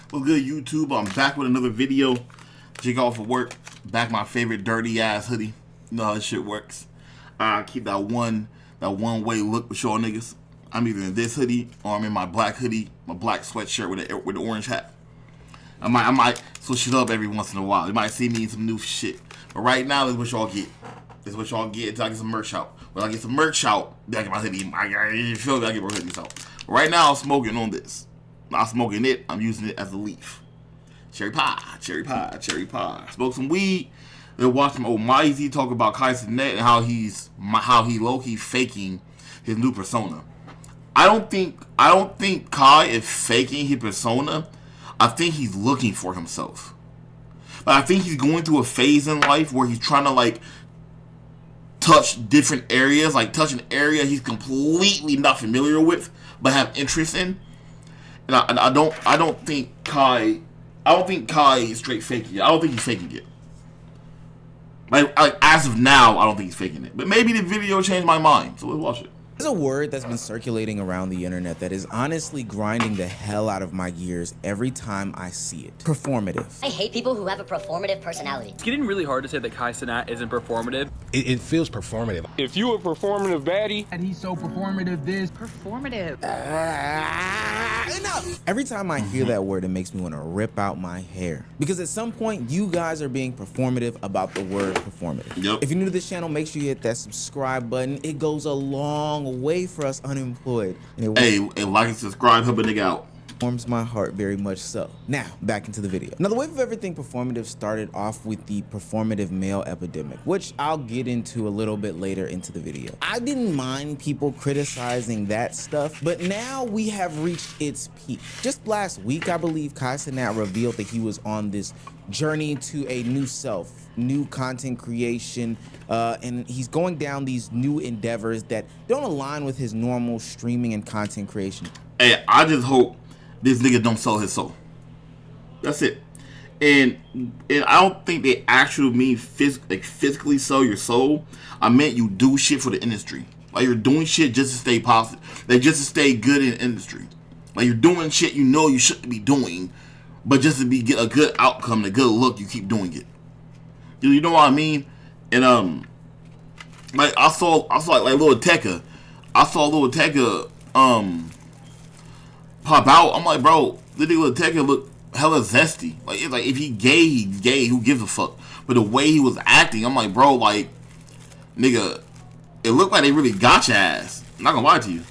What's good, YouTube? I'm back with another video. Jig off of work. Back my favorite dirty ass hoodie. You know how this shit works. I keep that one way look with y'all niggas. I'm either in this hoodie or I'm in my black hoodie, my black sweatshirt with the orange hat. I might switch it up every once in a while. You might see me in some new shit. But right now, this is what y'all get. This is what y'all get until I get some merch out. When I get some merch out, then I get my hoodie. I feel like I get my hoodies out. But right now, I'm smoking on this. Not smoking it. I'm using it as a leaf. Cherry pie, cherry pie, cherry pie. Smoke some weed. Then watch some old Mizey talk about kaicenat and how he low-key faking his new persona. I don't think Kai is faking his persona. I think he's looking for himself. But I think he's going through a phase in life where he's trying to like touch different areas, like touch an area he's completely not familiar with but have interest in. And I don't think Kai is straight faking it. I don't think he's faking it. Like as of now, I don't think he's faking it. But maybe the video changed my mind, so we'll watch it. There's a word that's been circulating around the internet that is honestly grinding the hell out of my gears every time I see it. Performative. I hate people who have a performative personality. It's getting really hard to say that kaicenat isn't performative. It feels performative. If you a performative baddie, and he's so performative, this performative. Enough! Every time I hear that word, it makes me want to rip out my hair. Because at some point, you guys are being performative about the word performative. Yep. If you're new to this channel, make sure you hit that subscribe button. It goes a long way for us unemployed. And Hey, like and subscribe, help a nigga out. Warms my heart very much so. Now, back into the video. Now, the wave of everything performative started off with the performative male epidemic, which I'll get into a little bit later into the video. I didn't mind people criticizing that stuff, but now we have reached its peak. Just last week, I believe kaicenat revealed that he was on this journey to a new self, new content creation, and he's going down these new endeavors that don't align with his normal streaming and content creation. Hey, I just hope this nigga don't sell his soul. That's it. And I don't think they actually mean physically sell your soul. I meant you do shit for the industry. Like you're doing shit just to stay positive. Like just to stay good in the industry. Like you're doing shit you know you shouldn't be doing, but just to get a good outcome, a good look, you keep doing it. You know what I mean? And like I saw like Lil Tecca. I saw Lil Tecca pop out. I'm like, bro, this nigga Lil Tecca look hella zesty. Like it's like if he gay, he's gay. Who gives a fuck? But the way he was acting, I'm like, bro, like, nigga, it looked like they really got your ass. I'm not gonna lie to you.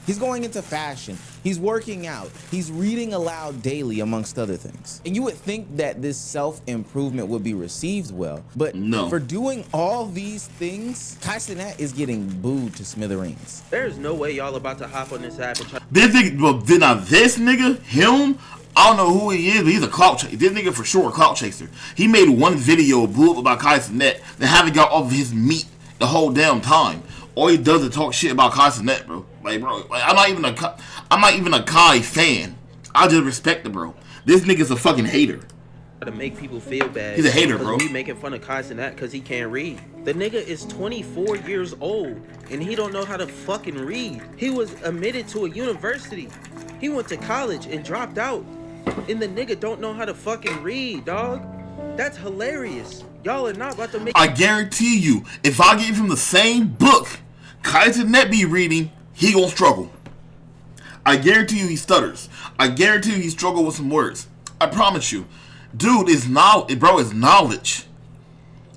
He's going into fashion, he's working out, he's reading aloud daily, amongst other things. And you would think that this self-improvement would be received well, but no. For doing all these things, kaicenat is getting booed to smithereens. There's no way y'all about to hop on this app and try. This nigga, well, now this nigga, him, I don't know who he is, but he's a clout chaser. This nigga for sure a clout chaser. He made one video, blew up about kaicenat, then haven't got off of his meat the whole damn time. All he does is talk shit about kaicenat, bro. Like, bro, like, I'm not even a Kai fan. I just respect the bro. This nigga's a fucking hater. To make people feel bad. He's a hater, bro. We making fun of kaicenat because he can't read. The nigga is 24 years old and he don't know how to fucking read. He was admitted to a university. He went to college and dropped out. And the nigga don't know how to fucking read, dog. That's hilarious. Y'all are not about to make. I guarantee you, if I give him the same book kaicenat be reading, he gonna struggle. I guarantee you he stutters. I guarantee you he struggle with some words. I promise you. Dude is knowledge, bro, is knowledge.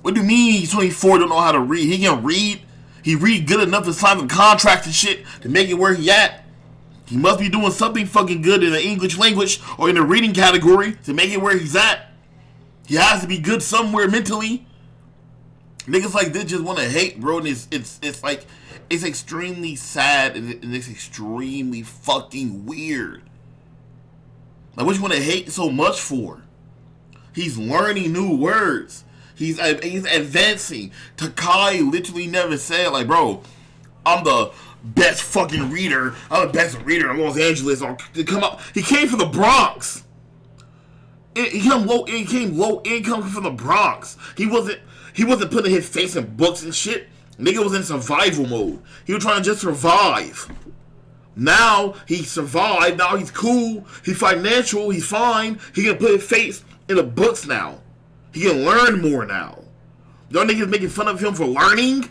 What do you mean he's 24, don't know how to read? He can read. He read good enough to sign some contracts and shit to make it where he at. He must be doing something fucking good in the English language or in the reading category to make it where he's at. He has to be good somewhere mentally. Niggas like this just want to hate, bro, and it's like, it's extremely sad and it's extremely fucking weird. Like, what you want to hate so much for? He's learning new words. He's advancing. Takai literally never said, like, bro, I'm the best fucking reader. I'm the best reader in Los Angeles. To come up, he came from the Bronx. He came low income from the Bronx. He wasn't putting his face in books and shit. Nigga was in survival mode. He was trying to just survive. Now he survived. Now he's cool. He's financial. He's fine. He can put his face in the books now. He can learn more now. Y'all niggas making fun of him for learning?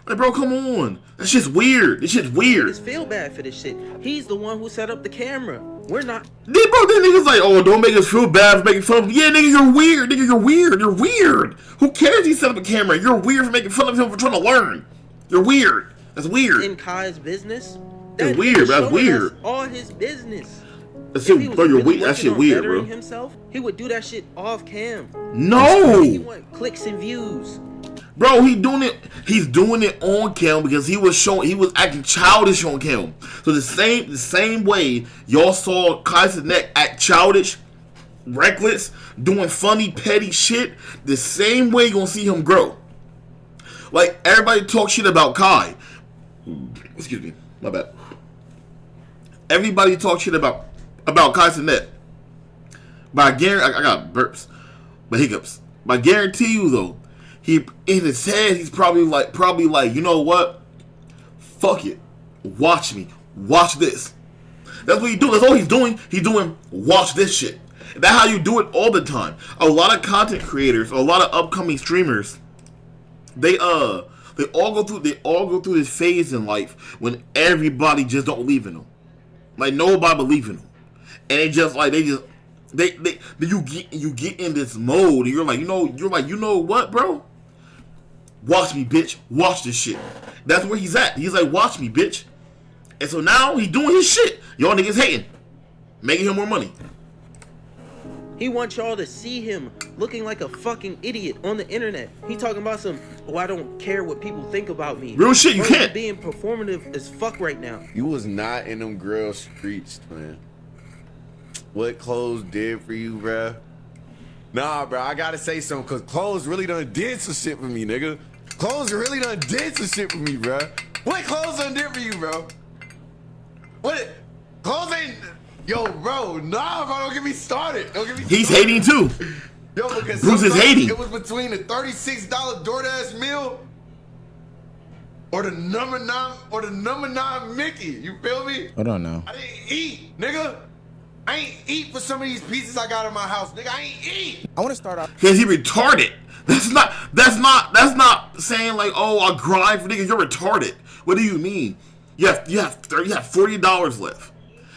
Like, bro, come on. That shit's weird. This shit's weird. Niggas feel bad for this shit. He's the one who set up the camera. We're not. Bro, then niggas like, oh, don't make us feel bad for making fun of him. Yeah, nigga, you're weird. Nigga, you're weird. You're weird. Who cares he set up a camera? You're weird for making fun of him for trying to learn. You're weird. That's weird. In Kai's business. That's weird. That's weird. All his business. That shit, bro, you're weird. That shit weird, bro. Himself, he would do that shit off cam. No. He want clicks and views. Bro, he's doing it on cam because he was acting childish on cam. So the same way y'all saw kaicenat act childish, reckless, doing funny, petty shit, the same way you're gonna see him grow. Like, everybody talk shit about Kai. Excuse me, my bad. Everybody talk shit about kaicenat. But I guarantee, I got burps, but hiccups. But I guarantee you though, he in his head he's probably like, you know what? Fuck it. Watch me. Watch this. That's what he's doing. That's all he's doing. He's doing watch this shit. That's how you do it all the time. A lot of content creators, a lot of upcoming streamers, they all go through this phase in life when everybody just don't believe in them. Like, nobody believe in them. And you get in this mode and you're like, you know what, bro? Watch me, bitch. Watch this shit. That's where he's at. He's like, watch me, bitch. And so now he's doing his shit. Y'all niggas hating. Making him more money. He wants y'all to see him looking like a fucking idiot on the internet. He talking about some, oh, I don't care what people think about me. Real shit, you can't. Being performative as fuck right now. You was not in them girl streets, man. What clothes did for you, bruh? Nah, bro, I gotta say something, cause clothes really done did some shit for me, nigga. Clothes really done did some shit for me, bruh. What clothes done did for you, bro? What? Clothes ain't... Yo, bro, nah, bro, don't get me started. Don't get me started. He's hating too. Yo, because Bruce is hating. It was between the $36 DoorDash meal or the number 9 Mickey. You feel me? I don't know. I didn't eat, nigga. I ain't eat for some of these pizzas I got in my house, nigga. I ain't eat. I want to start off Cause he retarded. That's not saying like, oh, I'll grind for niggas. You're retarded. What do you mean? You have $40 left.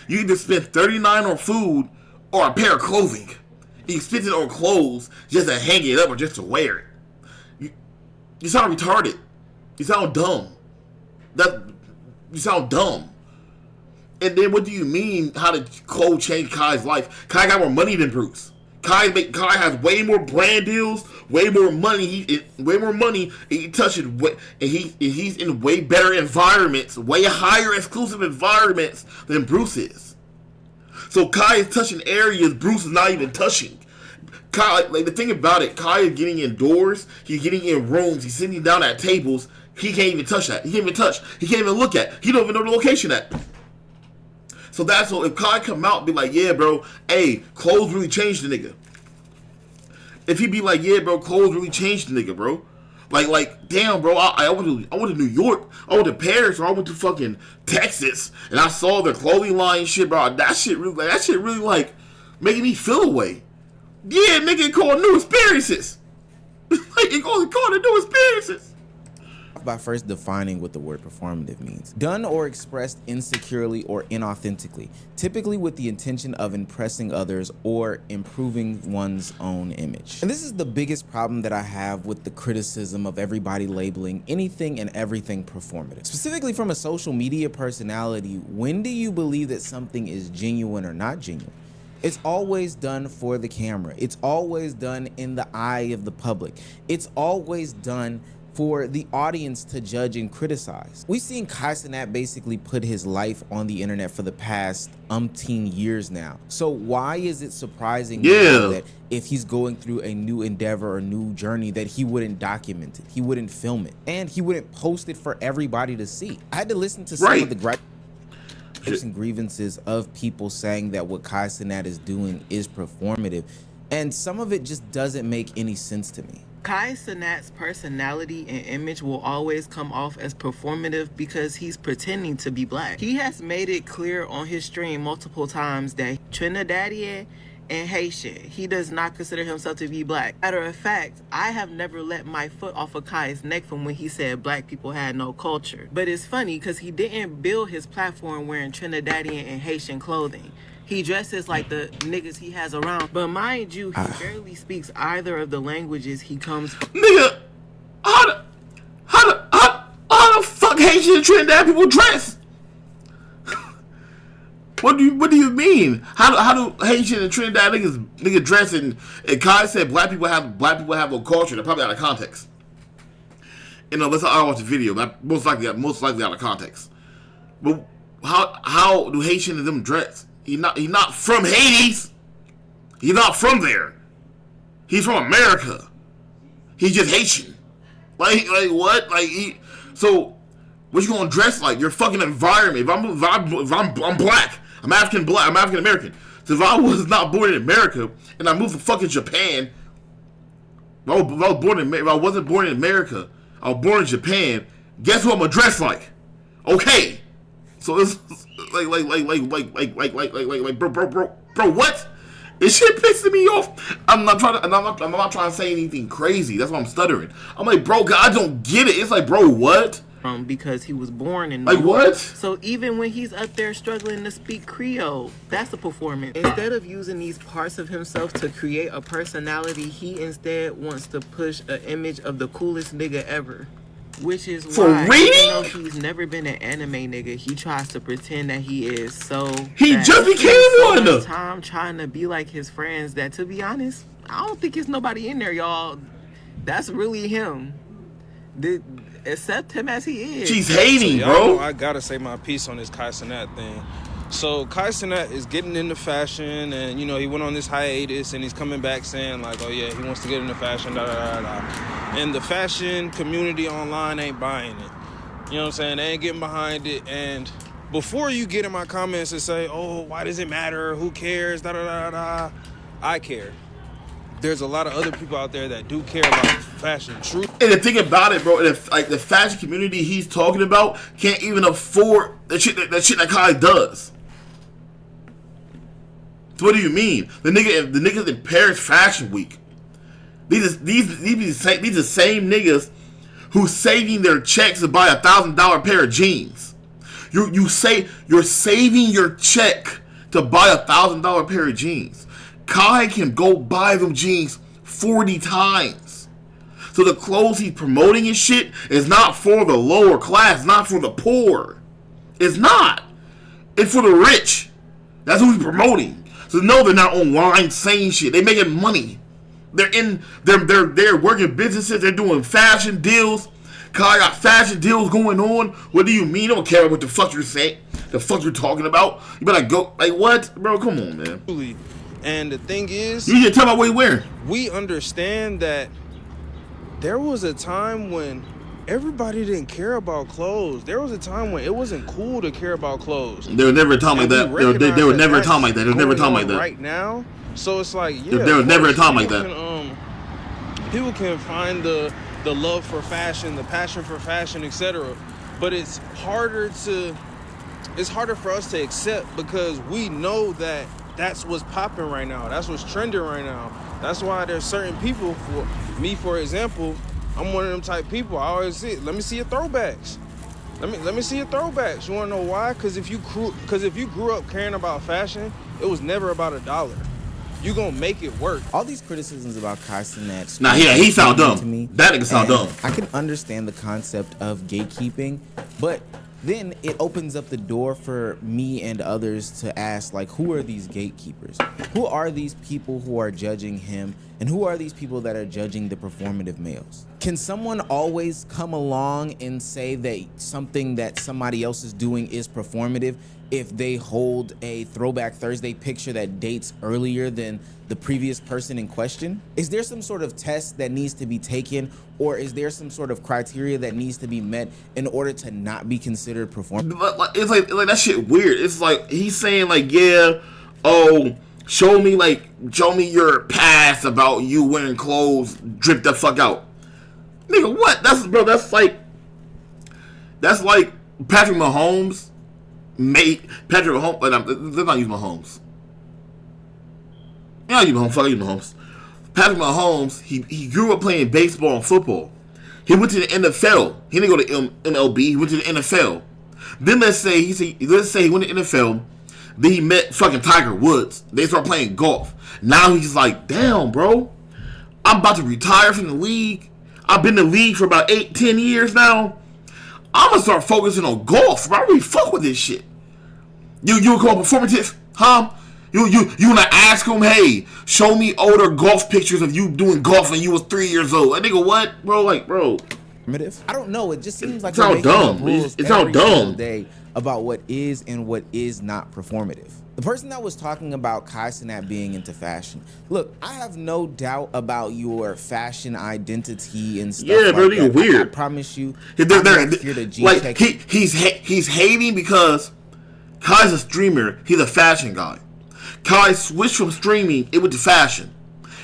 You either spend $39 on food or a pair of clothing. You spend it on clothes just to hang it up or just to wear it. You sound retarded. You sound dumb. You sound dumb. And then what do you mean? How did clothes change Kai's life? Kai got more money than Bruce. Kai has way more brand deals, way more money. He touches, and he's in way better environments, way higher exclusive environments than Bruce is. So Kai is touching areas Bruce is not even touching. Kai, like the thing about it, Kai is getting indoors. He's getting in rooms. He's sitting down at tables. He can't even touch that. He can't even touch. He can't even look at. He don't even know the location at. So that's what, if Kai come out and be like, yeah, bro, hey, clothes really changed the nigga. If he be like, yeah, bro, clothes really changed the nigga, bro. Like, damn, bro, I went to New York, I went to Paris, or I went to fucking Texas, and I saw their clothing line and shit, bro. That shit really like making me feel away. Yeah, nigga, called new experiences. Like, it called it new experiences. by first defining what the word performative means. Done or expressed insecurely or inauthentically, typically with the intention of impressing others or improving one's own image. And this is the biggest problem that I have with the criticism of everybody labeling anything and everything performative. Specifically from a social media personality, when do you believe that something is genuine or not genuine? It's always done for the camera. It's always done in the eye of the public. It's always done for the audience to judge and criticize. We've seen kaicenat basically put his life on the internet for the past umpteen years now. So why is it surprising now that if he's going through a new endeavor or new journey that he wouldn't document it, he wouldn't film it, and he wouldn't post it for everybody to see? I had to listen to some of the gripes and grievances of people saying that what kaicenat is doing is performative, and some of it just doesn't make any sense to me. Kaicenat's personality and image will always come off as performative because he's pretending to be black. He has made it clear on his stream multiple times that Trinidadian and Haitian. He does not consider himself to be black. Matter of fact, I have never let my foot off of Kai's neck from when he said black people had no culture. But it's funny because he didn't build his platform wearing Trinidadian and Haitian clothing. He dresses like the niggas he has around. But mind you, he barely speaks either of the languages he comes from. Nigga, how the fuck Haitian and Trinidad people dress? What do you mean? How do Haitian and Trinidad niggas dress? And Kai said black people have no culture. They're probably out of context. You know, let's I watch the video. That most likely out of context. But how do Haitian and them dress? He's not from Hades. He's not from there. He's from America. He's just Haitian. Like what? So what you gonna dress like? Your fucking environment. If I'm black. I'm African American. So if I was not born in America and I moved to fucking Japan, if I wasn't born in America, I was born in Japan. Guess what I'm gonna dress like? Okay, so it's bro, what? This shit pissing me off. I'm not trying to say anything crazy. That's why I'm stuttering. I'm like, bro, God, I don't get it. It's like, bro, what? Because he was born in New York. What? So even when he's up there struggling to speak Creole, that's a performance. Instead of using these parts of himself to create a personality, he instead wants to push an image of the coolest nigga ever. Which is why, even though he's never been an anime nigga, he tries to pretend that he is. So he just became one. Time trying to be like his friends. That, to be honest, I don't think it's nobody in there, y'all. That's really him. Accept him as he is. She's hating, so, bro. I gotta say my piece on this kaicenat thing. So kaicenat is getting into fashion, and you know he went on this hiatus, and he's coming back saying like, oh yeah, he wants to get into fashion, da da da da. And the fashion community online ain't buying it. You know what I'm saying? They ain't getting behind it. And before you get in my comments and say, oh, why does it matter? Who cares? Da da da da. I care. There's a lot of other people out there that do care about fashion. True. And the thing about it, bro, the fashion community he's talking about can't even afford the shit that Kai does. So what do you mean? The niggas in Paris Fashion Week. These are the same niggas who saving their checks to buy $1,000 pair of jeans. You're saving your check to buy $1,000 pair of jeans. Kai can go buy them jeans 40 times. So the clothes he's promoting and shit is not for the lower class, not for the poor. It's not. It's for the rich. That's who he's promoting. So no, they're not online saying shit. They making money. They're working businesses. They're doing fashion deals. Kai got fashion deals going on. What do you mean? I don't care what the fuck you're saying. The fuck you're talking about. You better go. Like what, bro? Come on, man. And the thing is, you need to tell me what you're wearing. We understand that there was a time when everybody didn't care about clothes. There was a time when it wasn't cool to care about clothes. There was never a time like that. There was never a time like that. There was never a time like that. Right now, so it's like, yeah, there was never a time like that. People can find the love for fashion, the passion for fashion, etc. But it's harder for us to accept because we know that that's what's popping right now. That's what's trending right now. That's why there's certain people, for me, for example, I'm one of them type people. I always say, let me see your throwbacks. Let me see your throwbacks. You wanna know why? Because if you grew up caring about fashion, it was never about $1. You gonna make it work. All these criticisms about kaicenat. Nah, he sound dumb. To me, that nigga sound dumb. I can understand the concept of gatekeeping, but then it opens up the door for me and others to ask, like, who are these gatekeepers? Who are these people who are judging him? And who are these people that are judging the performative males? Can someone always come along and say that something that somebody else is doing is performative if they hold a Throwback Thursday picture that dates earlier than the previous person in question? Is there some sort of test that needs to be taken, or is there some sort of criteria that needs to be met in order to not be considered performative? It's like that shit weird. It's like he's saying like, yeah, oh, Show me your past about you wearing clothes, drip the fuck out. Nigga, what? That's like Patrick Mahomes made Patrick Mahomes. They're not using Mahomes. Yeah, you Mahomes. Fuck you, Mahomes. Patrick Mahomes. He grew up playing baseball and football. He went to the NFL. He didn't go to MLB. He went to the NFL. Then let's say he went to the NFL. Then he met fucking Tiger Woods. They start playing golf. Now he's like, damn, bro, I'm about to retire from the league. I've been in the league for about 8-10 years now. I'm gonna start focusing on golf. Bro, I really fuck with this shit. You call performative, huh? You wanna ask him, hey, show me older golf pictures of you doing golf when you was 3 years old. That nigga, what, bro? Like, bro. I don't know. It just seems like it's all dumb. It's all dumb. Day about what is and what is not performative. The person that was talking about kaicenat being into fashion. Look, I have no doubt about your fashion identity and stuff. Yeah, bro, you're weird. I promise you. Like he's hating because Kai's a streamer. He's a fashion guy. Kai switched from streaming it went to fashion.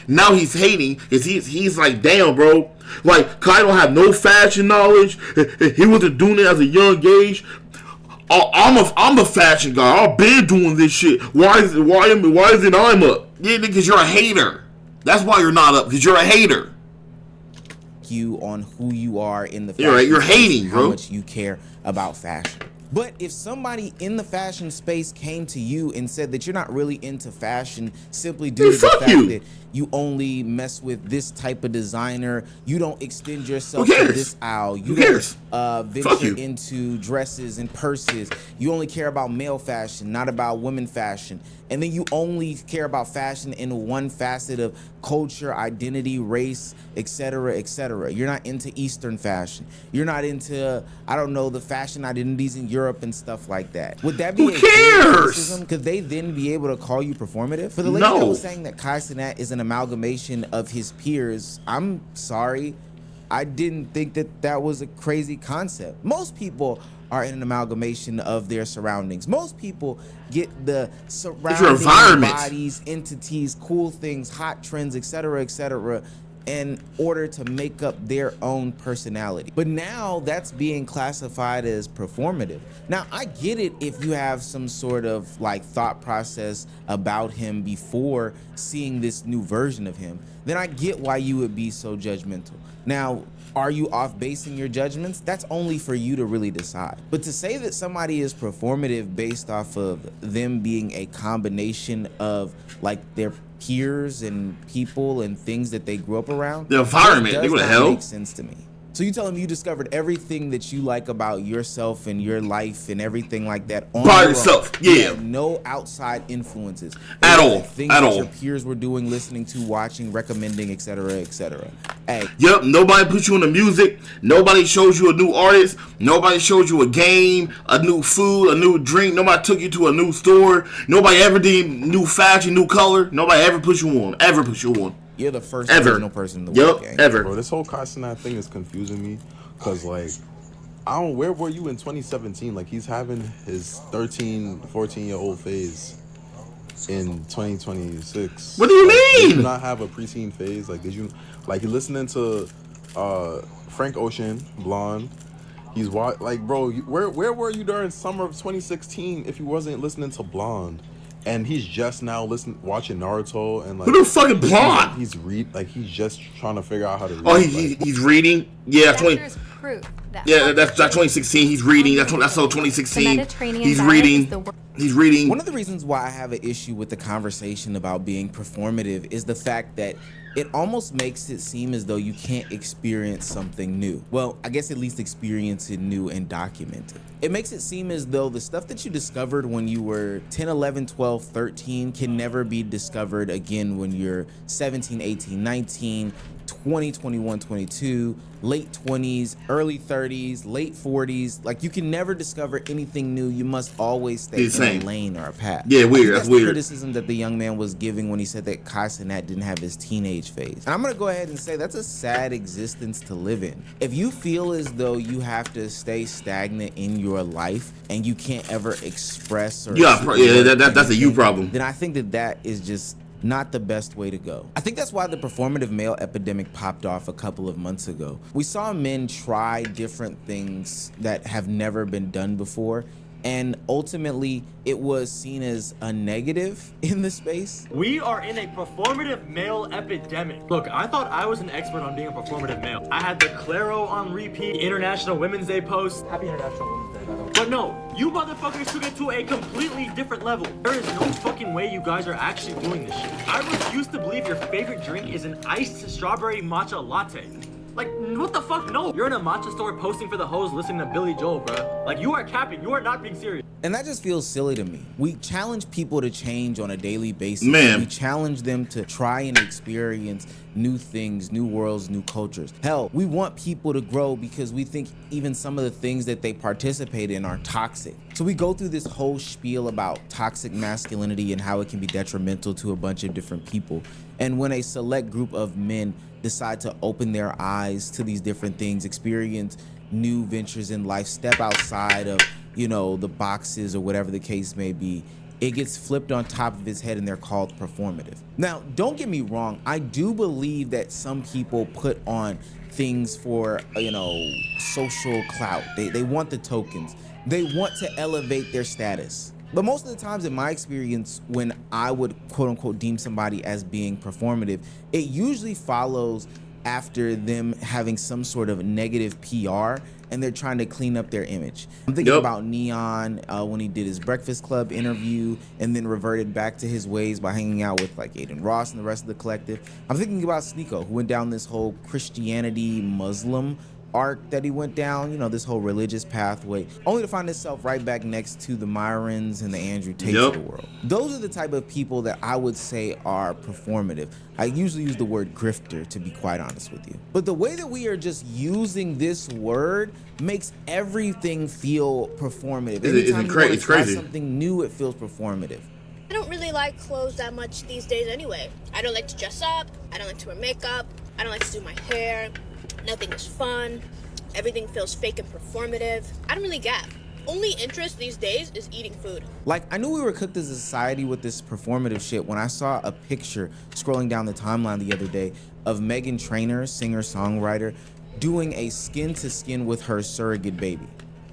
Now he's hating because he's like, damn, bro. Like, Kai don't have no fashion knowledge. He wasn't doing it as a young age. I'm a fashion guy. I've been doing this shit. Why is it I'm up? Yeah, because you're a hater. That's why you're not up, because you're a hater. You on who you are in the fashion. You're hating, bro. How much you care about fashion. But if somebody in the fashion space came to you and said that you're not really into fashion simply due to the fact that you only mess with this type of designer, you don't extend yourself to this aisle, you don't venture into dresses and purses, you only care about male fashion, not about women fashion, and then you only care about fashion in one facet of culture, identity, race, etc., etc. You're not into Eastern fashion. You're not into, I don't know, the fashion identities in Europe and stuff like that. Would that be a criticism? Could they then be able to call you performative? For the lady that was saying that kaicenat is an amalgamation of his peers, I'm sorry. I didn't think that that was a crazy concept. Most people are in an amalgamation of their surroundings. Most people get the surrounding bodies, entities, cool things, hot trends, etc., etc., in order to make up their own personality. But now that's being classified as performative. Now, I get it if you have some sort of like thought process about him before seeing this new version of him, then I get why you would be so judgmental. Now, are you off base in your judgments? That's only for you to really decide. But to say that somebody is performative based off of them being a combination of like their peers and people and things that they grew up around, the environment, does not make sense to me. So you tell them you discovered everything that you like about yourself and your life and everything like that on by yourself. Yeah. You have no outside influences at all. Things that your peers were doing, listening to, watching, recommending, etc., etc. Hey. Yep. Nobody put you in the music. Nobody shows you a new artist. Nobody showed you a game, a new food, a new drink. Nobody took you to a new store. Nobody ever did new fashion, new color. Nobody ever put you on. Ever put you on. You're the first original person in the world, gang. Ever. Bro, this whole kaicenat thing is confusing me, cause like, where were you in 2017? Like, he's having his 13, 14-year-old phase in 2026. What do you mean? Did you not have a preteen phase? Like, did you, like, you're listening to Frank Ocean, Blonde. He's like, bro, where were you during summer of 2016 if you wasn't listening to Blonde? And he's just now watching Naruto and like. Who the fucking Blonde? He's just trying to figure out how to read. Oh, he's reading. Yeah, that's 2016. He's reading. That's so 2016. He's reading. He's reading. One of the reasons why I have an issue with the conversation about being performative is the fact that it almost makes it seem as though you can't experience something new. Well, I guess at least experience it new and document it. It makes it seem as though the stuff that you discovered when you were 10, 11, 12, 13 can never be discovered again when you're 17, 18, 19, 20, 21, 22, late 20s, early 30s, late 40s. Like, you can never discover anything new. You must always stay in a lane or a path. Yeah, I weird. think That's the weird. criticism that the young man was giving when he said that kaicenat didn't have his teenage phase. And I'm gonna go ahead and say that's a sad existence to live in. If you feel as though you have to stay stagnant in your life and you can't ever express or that's a you problem. then I think that is just not the best way to go. I think that's why the performative male epidemic popped off a couple of months ago. We saw men try different things that have never been done before, and ultimately it was seen as a negative in the space. We are in a performative male epidemic. Look, I thought I was an expert on being a performative male. I had the Claro on repeat, International Women's Day post. Happy International Women's Day, by the way. But no, you motherfuckers took it to a completely different level. There is no fucking way you guys are actually doing this shit. I refuse to believe your favorite drink is an iced strawberry matcha latte. Like, what the fuck? No. You're in a matcha store posting for the hoes listening to Billy Joel, bruh. Like, you are capping. You are not being serious. And that just feels silly to me. We challenge people to change on a daily basis. Man. We challenge them to try and experience new things, new worlds, new cultures. Hell, we want people to grow because we think even some of the things that they participate in are toxic. So we go through this whole spiel about toxic masculinity and how it can be detrimental to a bunch of different people. And when a select group of men decide to open their eyes to these different things, experience new ventures in life, step outside of, you know, the boxes or whatever the case may be, it gets flipped on top of his head and they're called performative. Now, don't get me wrong. I do believe that some people put on things for, you know, social clout. They want the tokens. They want to elevate their status. But most of the times in my experience, when I would quote unquote deem somebody as being performative, it usually follows after them having some sort of negative PR and they're trying to clean up their image. I'm thinking about Neon when he did his Breakfast Club interview and then reverted back to his ways by hanging out with like Aiden Ross and the rest of the collective. I'm thinking about Sneeko, who went down this whole Christianity Muslim arc that he went down, you know, this whole religious pathway, only to find himself right back next to the Myrons and the Andrew Tates of the world. Those are the type of people that I would say are performative. I usually use the word grifter, to be quite honest with you. But the way that we are just using this word makes everything feel performative. Anytime you want to try something new, it feels performative. I don't really like clothes that much these days anyway. I don't like to dress up, I don't like to wear makeup, I don't like to do my hair. Nothing is fun. Everything feels fake and performative. I don't really get. Only interest these days is eating food. Like, I knew we were cooked as a society with this performative shit when I saw a picture scrolling down the timeline the other day of Meghan Trainor, singer-songwriter, doing a skin-to-skin with her surrogate baby.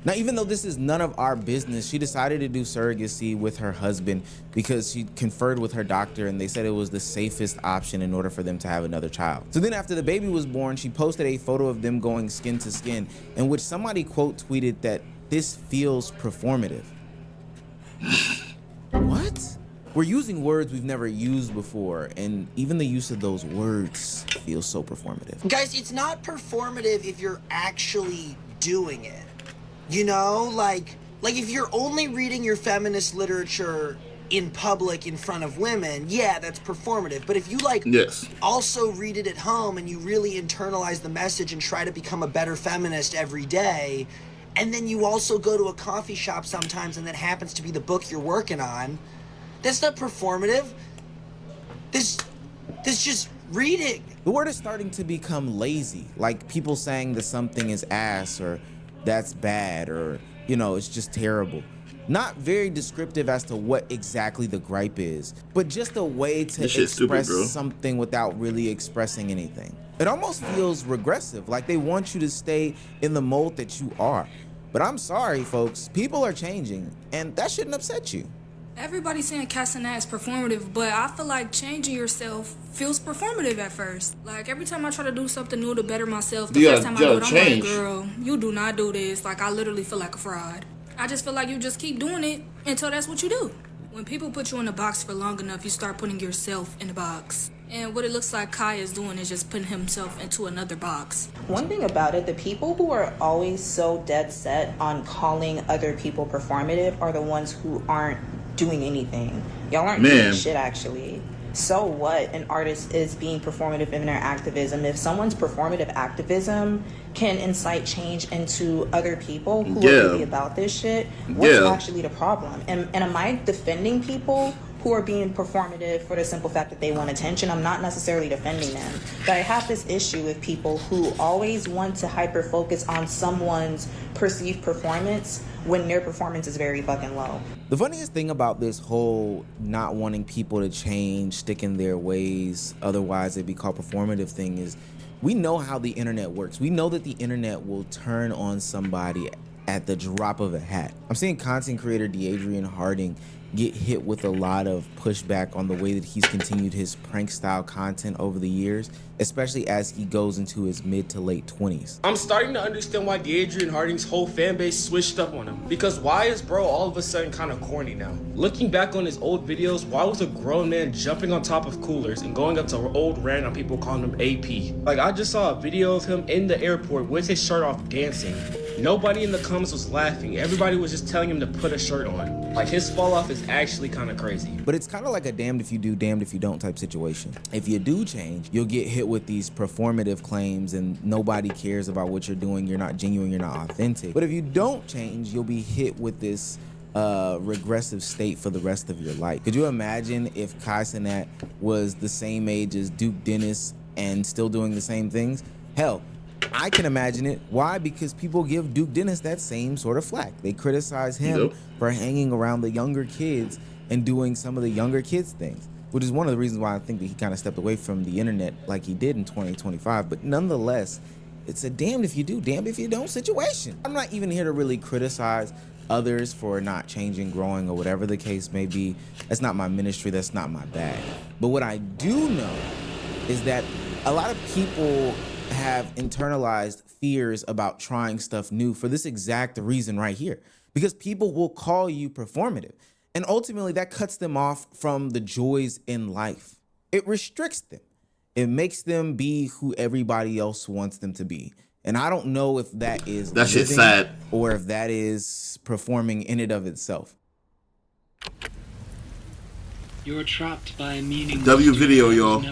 Now, even though this is none of our business, she decided to do surrogacy with her husband because she conferred with her doctor and they said it was the safest option in order for them to have another child. So then after the baby was born, she posted a photo of them going skin to skin in which somebody quote tweeted that this feels performative. What? We're using words we've never used before, and even the use of those words feels so performative. Guys, it's not performative if you're actually doing it. You know, like if you're only reading your feminist literature in public in front of women, yeah, that's performative. But if you also read it at home and you really internalize the message and try to become a better feminist every day, and then you also go to a coffee shop sometimes and that happens to be the book you're working on, that's not performative. This just reading. The word is starting to become lazy, like people saying that something is ass or that's bad or, you know, it's just terrible. Not very descriptive as to what exactly the gripe is, but just a way to express something without really expressing anything. It almost feels regressive, like they want you to stay in the mold that you are. But I'm sorry, folks, people are changing, and that shouldn't upset you. Everybody's saying kaicenat is performative, but I feel like changing yourself feels performative at first. Like, every time I try to do something new to better myself, the first time I do it, I'm like, girl, you do not do this. Like, I literally feel like a fraud. I just feel like you just keep doing it until that's what you do. When people put you in a box for long enough, you start putting yourself in a box. And what it looks like Kai is doing is just putting himself into another box. One thing about it, the people who are always so dead set on calling other people performative are the ones who aren't doing anything. Y'all aren't doing shit, actually. So what an artist is being performative in their activism. If someone's performative activism can incite change into other people who are really about this shit, what's actually the problem? And am I defending people who are being performative for the simple fact that they want attention? I'm not necessarily defending them, but I have this issue with people who always want to hyper focus on someone's perceived performance when their performance is very fucking low. The funniest thing about this whole not wanting people to change, stick in their ways, otherwise it'd be called performative thing, is we know how the internet works. We know that the internet will turn on somebody at the drop of a hat. I'm seeing content creator Deadrian Harding get hit with a lot of pushback on the way that he's continued his prank style content over the years, especially as he goes into his mid to late 20s. I'm starting to understand why Deadrian Harding's whole fan base switched up on him. Because why is bro all of a sudden kind of corny now? Looking back on his old videos, why was a grown man jumping on top of coolers and going up to old random people calling him AP? Like, I just saw a video of him in the airport with his shirt off dancing. Nobody in the comments was laughing. Everybody was just telling him to put a shirt on. Like, his fall off is actually kind of crazy. But it's kind of like a damned if you do, damned if you don't type situation. If you do change, you'll get hit with these performative claims and nobody cares about what you're doing. You're not genuine, you're not authentic. But if you don't change, you'll be hit with this regressive state for the rest of your life. Could you imagine if kaicenat was the same age as Duke Dennis and still doing the same things? Hell, I can imagine it. Why? Because people give Duke Dennis that same sort of flack. They criticize him for hanging around the younger kids and doing some of the younger kids' things, which is one of the reasons why I think that he kind of stepped away from the internet like he did in 2025. But nonetheless, it's a damned if you do, damned if you don't situation. I'm not even here to really criticize others for not changing, growing, or whatever the case may be. That's not my ministry. That's not my bag. But what I do know is that a lot of people have internalized fears about trying stuff new for this exact reason right here, because people will call you performative, and ultimately that cuts them off from the joys in life. It restricts them. It makes them be who everybody else wants them to be. And I don't know if that is that shit's sad, or if that is performing in and of itself. You're trapped by a meaning. W video, y'all.